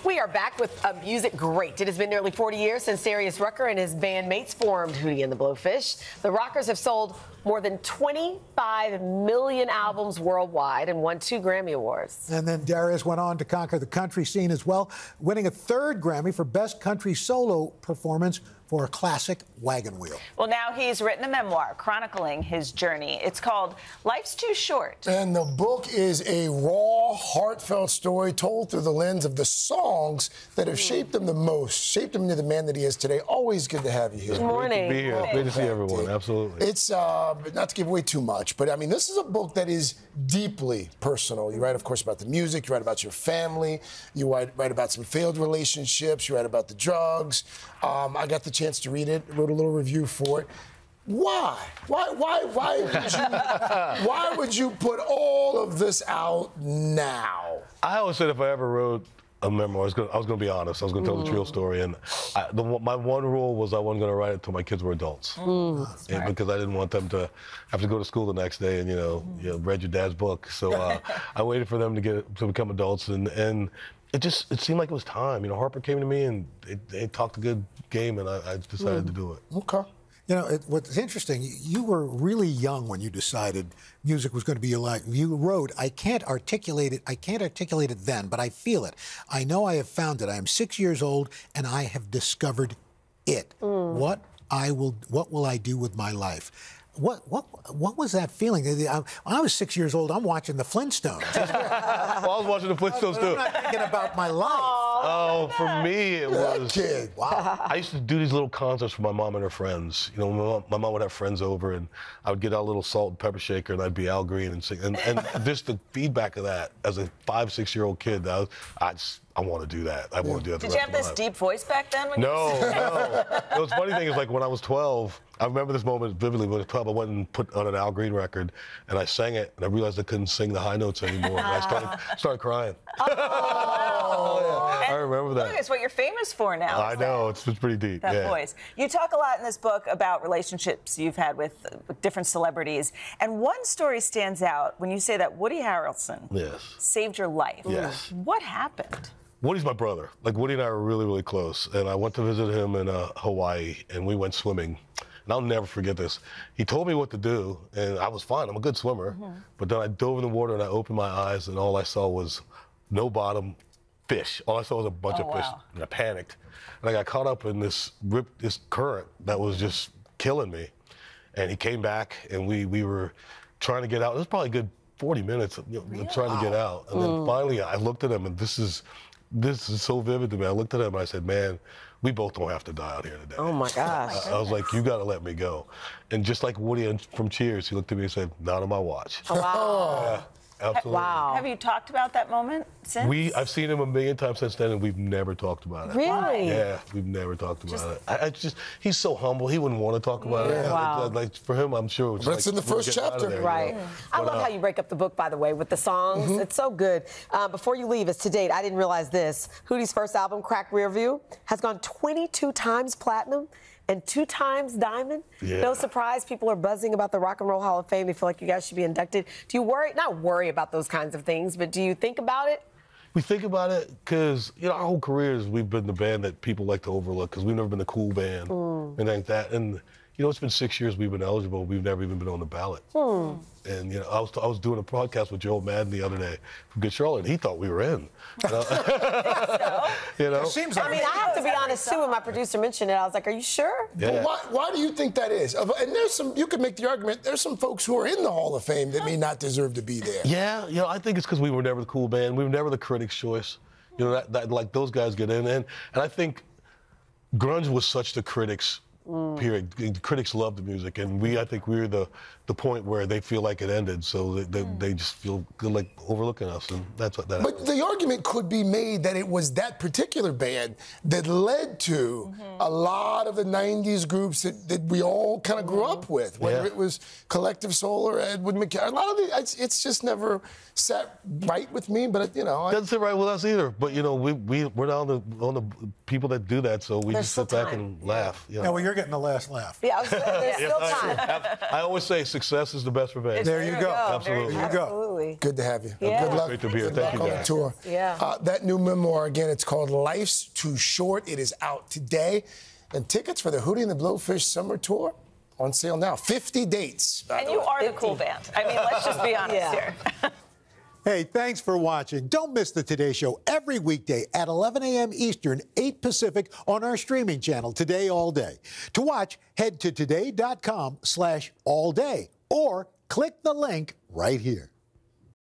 We are back with a music great. It has been nearly 40 years since Darius Rucker and his bandmates formed Hootie and the Blowfish. The Rockers have sold more than 25 million albums worldwide and won 2 Grammy Awards. And then Darius went on to conquer the country scene as well, winning a 3rd Grammy for Best Country Solo Performance for a classic, Wagon Wheel. Well, now he's written a memoir chronicling his journey. It's called Life's Too Short. And the book is a raw, heartfelt story told through the lens of the songs that have shaped him the most, shaped him into the man that he is today. Always good to have you here. Good morning. Great to be here. Great to see everyone. Absolutely. It's, not to give away too much, but I mean, this is a book that is deeply personal. You write, of course, about the music. You write about your family. You write about some failed relationships. You write about the drugs. I got the chance to read it, wrote a little review for it. Why would you put all of this out now? I always said if I ever wrote a memoir, I was going to be honest. I was going to tell the real story. And my one rule was I wasn't going to write it until my kids were adults. Because I didn't want them to have to go to school the next day and, you know, read your dad's book. So I waited for them to become adults. And it seemed like it was time. You know, Harper came to me and they talked a good game, and I decided to do it. Okay. You know, what's interesting, you were really young when you decided music was going to be your life. You wrote, I can't articulate it then, but I feel it. I know I have found it. I am 6 years old, and I have discovered it. What will I do with my life? What was that feeling? When I was 6 years old, I'm watching the Flintstones. Well, I was watching the Flintstones too. I'm not thinking about my life. Oh, for me, it was. Kid. Wow. I used to do these little concerts for my mom and her friends. You know, my mom would have friends over, and I would get out a little salt and pepper shaker, and I'd be Al Green and sing. And just the feedback of that as a 5, 6-year-old kid, I want to do that. I want to do that. Did you have this deep voice back then? No. The funny thing is, like, when I was 12, I remember this moment vividly. When I was 12, I went and put on an Al Green record, and I sang it, and I realized I couldn't sing the high notes anymore, and I started crying. I remember that. Look, it's what you're famous for now. I know. It's pretty deep. That voice. You talk a lot in this book about relationships you've had with different celebrities, and one story stands out when you say that Woody Harrelson saved your life. Yes. What happened? Woody's my brother. Like, Woody and I were really, really close. And I went to visit him in Hawaii, and we went swimming. And I'll never forget this. He told me what to do, and I was fine. I'm a good swimmer. But then I dove in the water, and I opened my eyes, and all I saw was no bottom, fish. All I saw was a bunch of fish, and I panicked. And I got caught up in this current that was just killing me. And he came back, and we were trying to get out. It was probably a good 40 minutes trying to get out. And then finally, I looked at him, and this is so vivid to me. I looked at him and I said, man, we both don't have to die out here today. Oh, my gosh. I was like, you got to let me go. And just like Woody from Cheers, he looked at me and said, not on my watch. Oh, wow. Yeah, absolutely. Wow. Have you talked about that moment since? I've seen him a million times since then, and we've never talked about it. Really? Yeah, we've never talked about it. He's so humble. He wouldn't want to talk about it. Wow. Like, for him, I'm sure it was But it's in the first chapter. Right. I love how you break up the book, by the way, with the songs. It's so good. Before you leave, as to date, I didn't realize this. Hootie's first album, Crack Rear View, has gone 22 times platinum and 2 times diamond. No surprise, people are buzzing about the Rock and Roll Hall of Fame. They feel like you guys should be inducted. Do you not worry about those kinds of things, but do you think about it? We think about it because, you know, our whole careers, we've been the band that people like to overlook because we've never been the cool band and like that. And, you know, it's been 6 years we've been eligible. We've never even been on the ballot. And, you know, I was doing a podcast with Joe Madden the other day from Good Charlotte, and he thought we were in. You know? Seems like I mean, I have to be honest, too, when my producer mentioned it, I was like, are you sure? Yeah. But why do you think that is? And you could make the argument, there's some folks who are in the Hall of Fame that may not deserve to be there. Yeah, you know, I think it's because we were never the cool band. We were never the critics' choice. You know, that like those guys get in. And I think grunge was such the critics' period. The critics loved the music, and I think we were the point where they feel like it ended, so they just feel good, like overlooking us, and that's what that. But the argument could be made that it was that particular band that led to a lot of the '90s groups that we all kind of grew up with, whether it was Collective Soul or Edward McCall. A lot of it's just never sat right with me, but you know, doesn't sit right with us either. But you know, we're not on the people that do that, so we just sit back and laugh. You know? Yeah, well, you're getting the last laugh. Yeah, there's still time. I always say success is the best revenge. There you go. Absolutely. There you go. Absolutely. Good to have you. Yeah. Good luck. Great to be here. Good Thank luck you, on guys. the tour. Yeah. That new memoir, again, it's called Life's Too Short. It is out today. And tickets for the Hootie and the Blowfish summer tour on sale now. 50 dates. And you are the cool band. I mean, let's just be honest here. Hey, thanks for watching. Don't miss the Today Show every weekday at 11 a.m. Eastern, 8 Pacific on our streaming channel, Today All Day. To watch, head to today.com/allday or click the link right here.